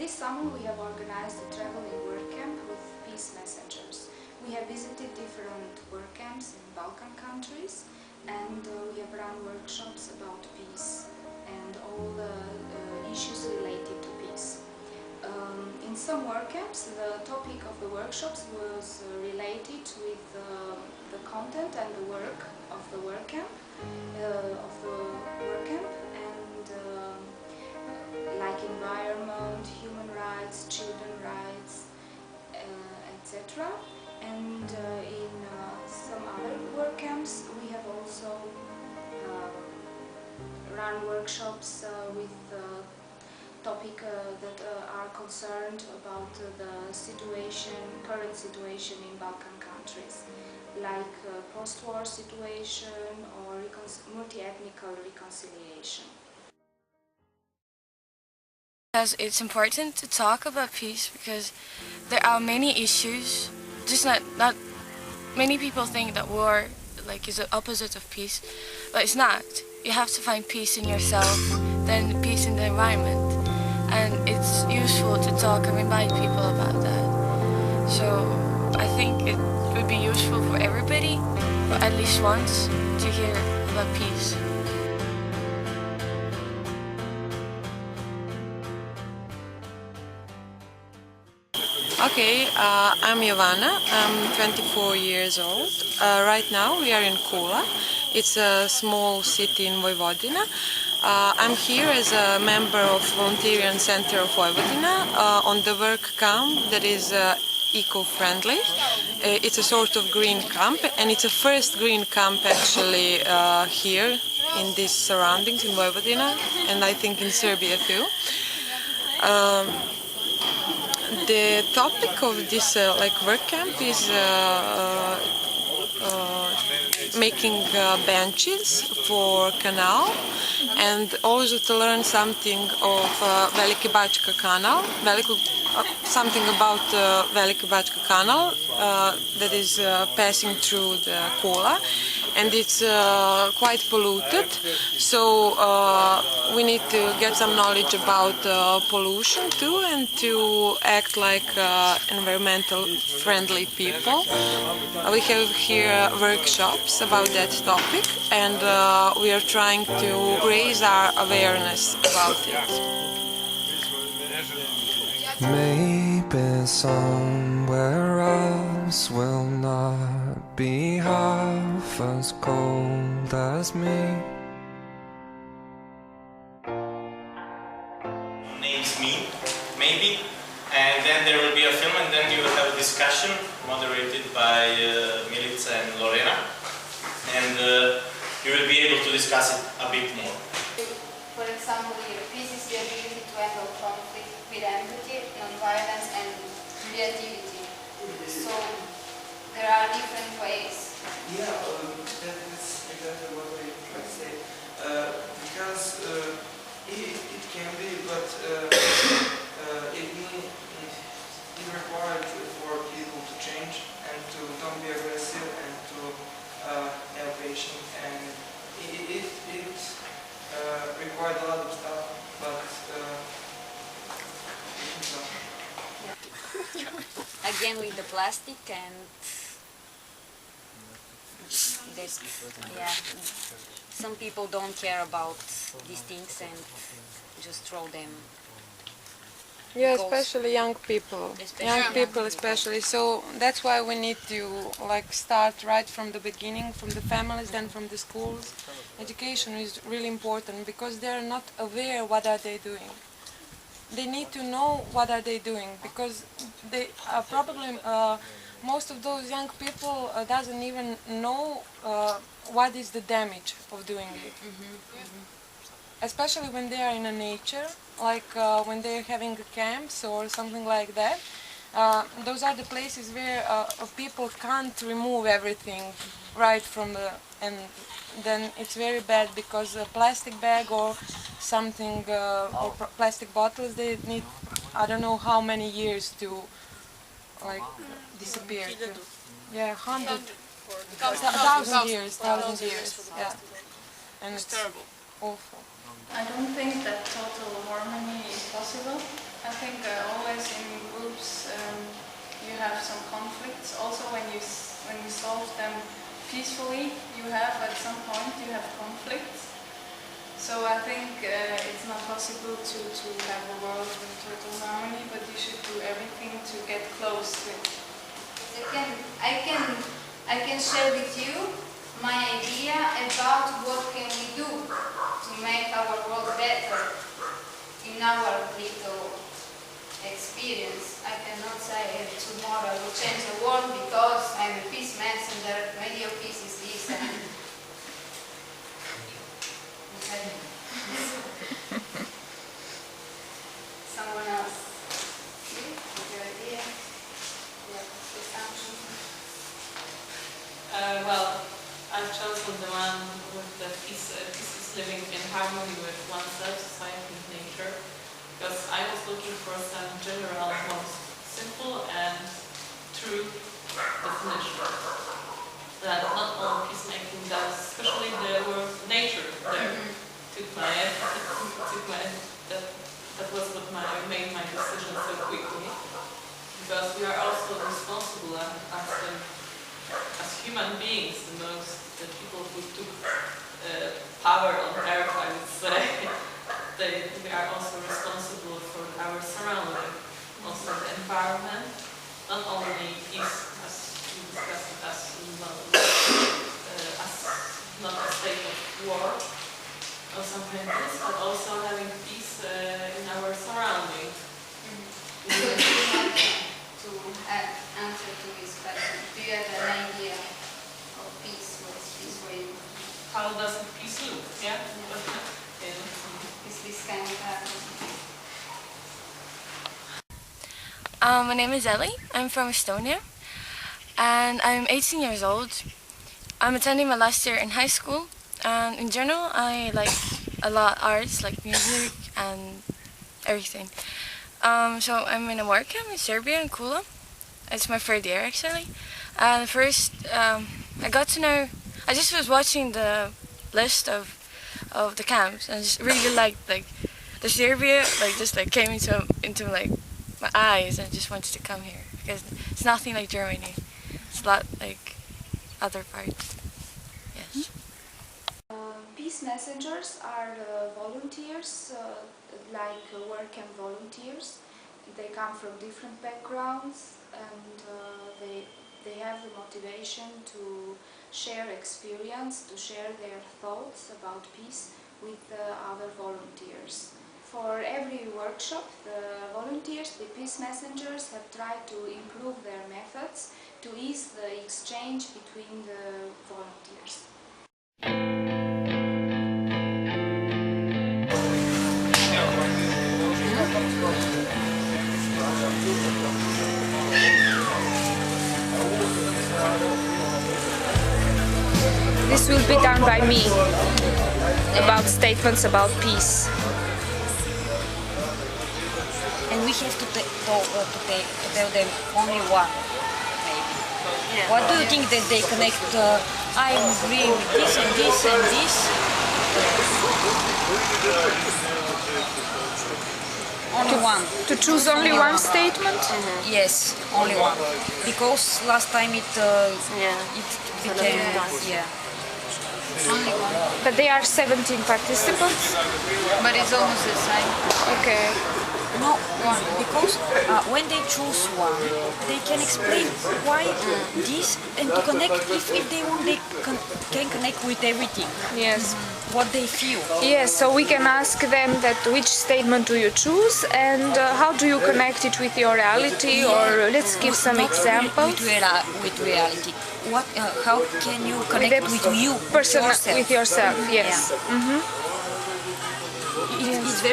this summer we have organized a traveling work camp with peace messengers. We have visited different work camps in Balkan countries, and we have run workshops about peace and all the issues related to peace. In some work camps, the topic of the workshops was related with the content and the work of the work camp, and like environment, human rights, children rights, etc. And in some other work camps, we have also run workshops with topic that are concerned about the current situation in Balkan countries, like post-war situation or multi-ethnic reconciliation. Because it's important to talk about peace because there are many issues. Just not many people think that war is the opposite of peace, but it's not. You have to find peace in yourself, then peace in the environment. And it's useful to talk and remind people about that. So I think it would be useful for everybody, or at least once, to hear about peace. Okay, I'm Jovana. I'm 24 years old. Right now we are in Kula. It's a small city in Vojvodina. I'm here as a member of Volunteering Center of Vojvodina on the work camp that is eco-friendly. It's a sort of green camp, and it's a first green camp actually here in these surroundings in Vojvodina, and I think in Serbia too. The topic of this work camp is making benches for canal, and also to learn something of Veliki Bačka canal, something about Veliki Bačka canal that is passing through the Kula, and it's quite polluted, so we need to get some knowledge about pollution too, and to act like environmental friendly people. We have here workshops about that topic, and we are trying to raise our awareness about it. Maybe somewhere else will not be half as cold as me. Names me, maybe, and then there will be a film, and then you will have a discussion moderated by Milica and Lorena, and you will be able to discuss it a bit more. For example, peace is the ability to handle conflict with empathy, non-violence, and creativity. So there are different ways. Yeah, that's exactly what I try to say. Because it can be, but it requires for people to change and to don't be aggressive and to have patience, and it required a lot of stuff, but again with the plastic, and this, yeah, some people don't care about these things and just throw them. Yeah, especially young people. Especially. So that's why we need to start right from the beginning, from the families, then from the schools. Education is really important because they are not aware what are they doing. They need to know what are they doing, because they are probably most of those young people doesn't even know what is the damage of doing it. Especially when they are in a nature, like when they're having camps or something like that. Those are the places where people can't remove everything right from the, and then it's very bad because a plastic bag or something or plastic bottles, they need I don't know how many years to disappear. Yeah, 1,000 years, yeah. And it's terrible. Awful. I don't think that total harmony is possible. I think always in groups you have some conflicts. Also, when you solve them peacefully, you have at some point you have conflicts. So I think it's not possible to have a world with total harmony, but you should do everything to get close to it. I can share with you my idea about what can we do to make our world better in our little experience. I cannot say tomorrow I will change the world because I'm a peace messenger, radio peace is this and someone else. With your idea? Well, I've chosen the one with the peace is living in harmony with oneself, society, and nature, because I was looking for some general, most simple and true definition that not all peacemaking does, especially the word nature there. That was what made my decision so quickly, because we are also responsible as human beings, the people who took power on earth, I would say. We are also responsible for our surrounding, also the environment, not only peace, as we discussed, as not a state of war or something like this, but also having peace in our surrounding. To answer to this question, do you have an idea of peace? What is peace for you? How does peace look? Yeah. Is this kind of My name is Ellie. I'm from Estonia, and I'm 18 years old. I'm attending my last year in high school, and in general, I like a lot arts, like music and everything. So I'm in a work camp in Serbia, in Kula. It's my third year actually. First, I got to know. I just was watching the list of the camps, and I just really liked the Serbia. Just came into like my eyes, and just wanted to come here because it's nothing like Germany. It's a lot like other parts. Yes. Peace messengers are volunteers, like work camp volunteers. They come from different backgrounds, and they have the motivation to share experience, to share their thoughts about peace with other volunteers. For every workshop, the volunteers, the peace messengers, have tried to improve their methods to ease the exchange between the volunteers. This will be done by me, about statements about peace. And we have to tell them only one, maybe. Yeah. What do you think that they connect? I agree with this and this and this. Only one. To choose only one statement? Yes, only one. Because last time it became only one. But they are 17 participants? But it's almost the same. Okay. No, one. Because when they choose one, they can explain why this, and to connect, if they want, they can connect with everything. Yes. What they feel. Yes, so we can ask them that which statement do you choose, and how do you connect it with your reality, or let's give some examples. With reality. What? How can you connect with you? With yourself, yes. Yeah. It's very